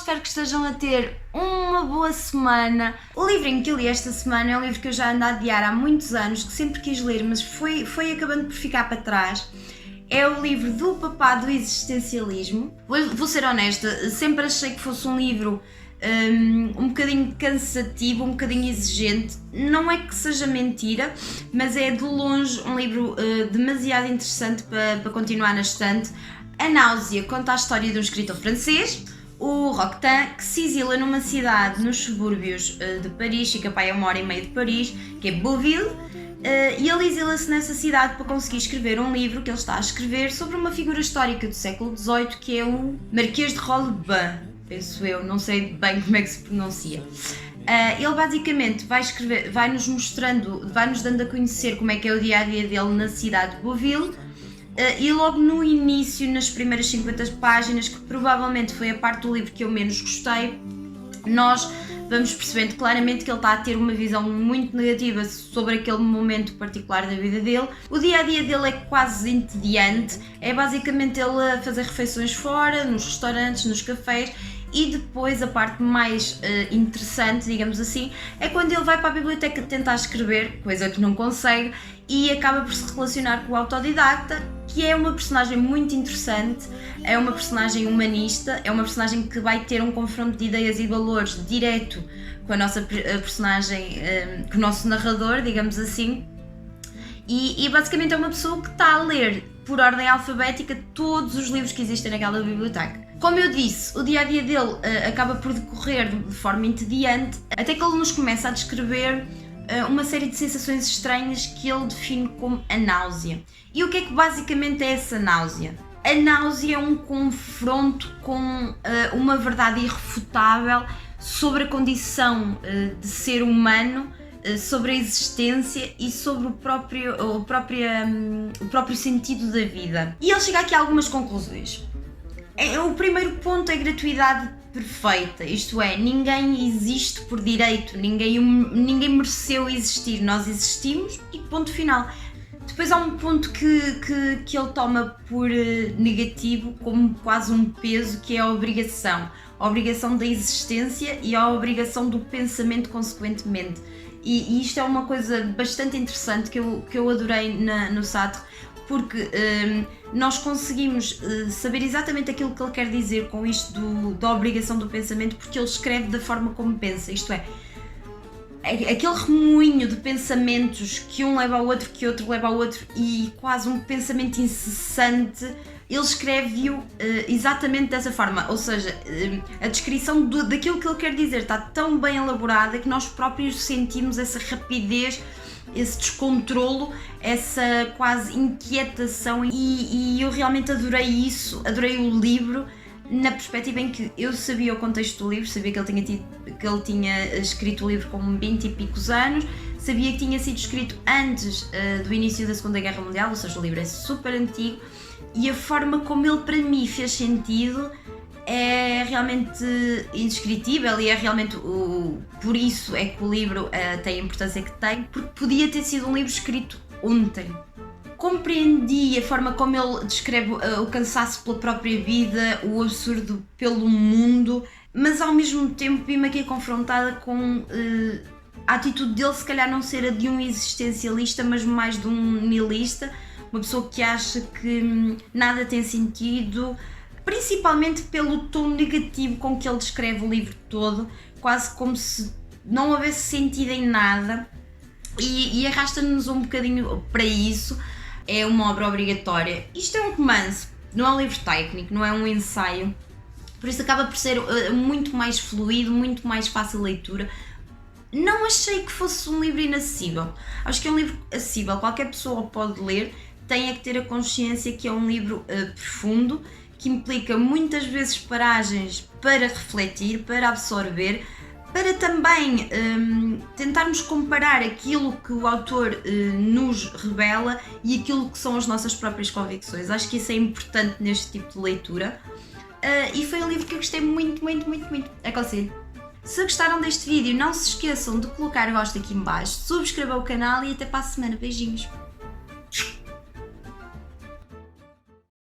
espero que estejam a ter uma boa semana. O livrinho que eu li esta semana é um livro que eu já ando a adiar há muitos anos, que sempre quis ler, mas foi acabando por ficar para trás. É o livro do Papá do Existencialismo. Vou ser honesta, sempre achei que fosse um livro um bocadinho cansativo, um bocadinho exigente. Não é que seja mentira, mas é de longe um livro demasiado interessante para continuar na estante. A Náusea conta a história de um escritor francês, o Roquetin, que se exila numa cidade nos subúrbios de Paris, fica para aí a 1h30 de Paris, que é Beauville, e ele exila-se nessa cidade para conseguir escrever um livro que ele está a escrever sobre uma figura histórica do século XVIII, que é o Marquês de Rolleban, penso eu, não sei bem como é que se pronuncia. Ele basicamente vai-nos mostrando, vai-nos dando a conhecer como é que é o dia-a-dia dele na cidade de Beauville. E logo no início, nas primeiras 50 páginas, que provavelmente foi a parte do livro que eu menos gostei, nós vamos percebendo claramente que ele está a ter uma visão muito negativa sobre aquele momento particular da vida dele. O dia-a-dia dele é quase entediante, é basicamente ele a fazer refeições fora, nos restaurantes, nos cafés, e depois a parte mais interessante, digamos assim, é quando ele vai para a biblioteca tentar escrever, coisa que não consegue, e acaba por se relacionar com o autodidacta, que é uma personagem muito interessante, é uma personagem humanista, é uma personagem que vai ter um confronto de ideias e valores direto com a nossa personagem, com o nosso narrador, digamos assim, e basicamente é uma pessoa que está a ler por ordem alfabética todos os livros que existem naquela biblioteca. Como eu disse, o dia-a-dia dele acaba por decorrer de forma entediante, até que ele nos começa a descrever uma série de sensações estranhas que ele define como a náusea. E o que é que basicamente é essa náusea? A náusea é um confronto com uma verdade irrefutável sobre a condição de ser humano, sobre a existência e sobre o próprio sentido da vida. E ele chega aqui a algumas conclusões. O primeiro ponto é a gratuidade perfeita, isto é, ninguém existe por direito, ninguém mereceu existir, nós existimos e ponto final. Depois há um ponto que ele toma por negativo, como quase um peso, que é a obrigação da existência e a obrigação do pensamento consequentemente. E isto é uma coisa bastante interessante que eu adorei no Sartre, porque nós conseguimos saber exatamente aquilo que ele quer dizer com isto da obrigação do pensamento, porque ele escreve da forma como pensa, isto é, aquele remoinho de pensamentos que um leva ao outro, que outro leva ao outro, e quase um pensamento incessante, ele escreve-o exatamente dessa forma, ou seja, a descrição daquilo que ele quer dizer está tão bem elaborada que nós próprios sentimos essa rapidez, esse descontrolo, essa quase inquietação, e eu realmente adorei isso, adorei o livro na perspectiva em que eu sabia o contexto do livro, sabia que ele tinha escrito o livro com 20 e picos anos, sabia que tinha sido escrito antes do início da Segunda Guerra Mundial, ou seja, o livro é super antigo, e a forma como ele para mim fez sentido é realmente indescritível, e é realmente por isso é que o livro tem a importância que tem, porque podia ter sido um livro escrito ontem. Compreendi a forma como ele descreve o cansaço pela própria vida, o absurdo pelo mundo, mas ao mesmo tempo vi-me aqui confrontada com a atitude dele, se calhar não ser a de um existencialista, mas mais de um nihilista, uma pessoa que acha que nada tem sentido, principalmente pelo tom negativo com que ele descreve o livro todo, quase como se não houvesse sentido em nada, e arrasta-nos um bocadinho para isso. É uma obra obrigatória. Isto é um romance, não é um livro técnico, não é um ensaio, por isso acaba por ser muito mais fluido, muito mais fácil de leitura. Não achei que fosse um livro inacessível, acho que é um livro acessível, qualquer pessoa o pode ler, tem é que ter a consciência que é um livro profundo, que implica muitas vezes paragens para refletir, para absorver, para também tentarmos comparar aquilo que o autor nos revela e aquilo que são as nossas próprias convicções. Acho que isso é importante neste tipo de leitura, e foi um livro que eu gostei muito, muito, muito, muito. Aconselho. Se gostaram deste vídeo, não se esqueçam de colocar gosto aqui em baixo, subscrevam o canal e até para a semana. Beijinhos!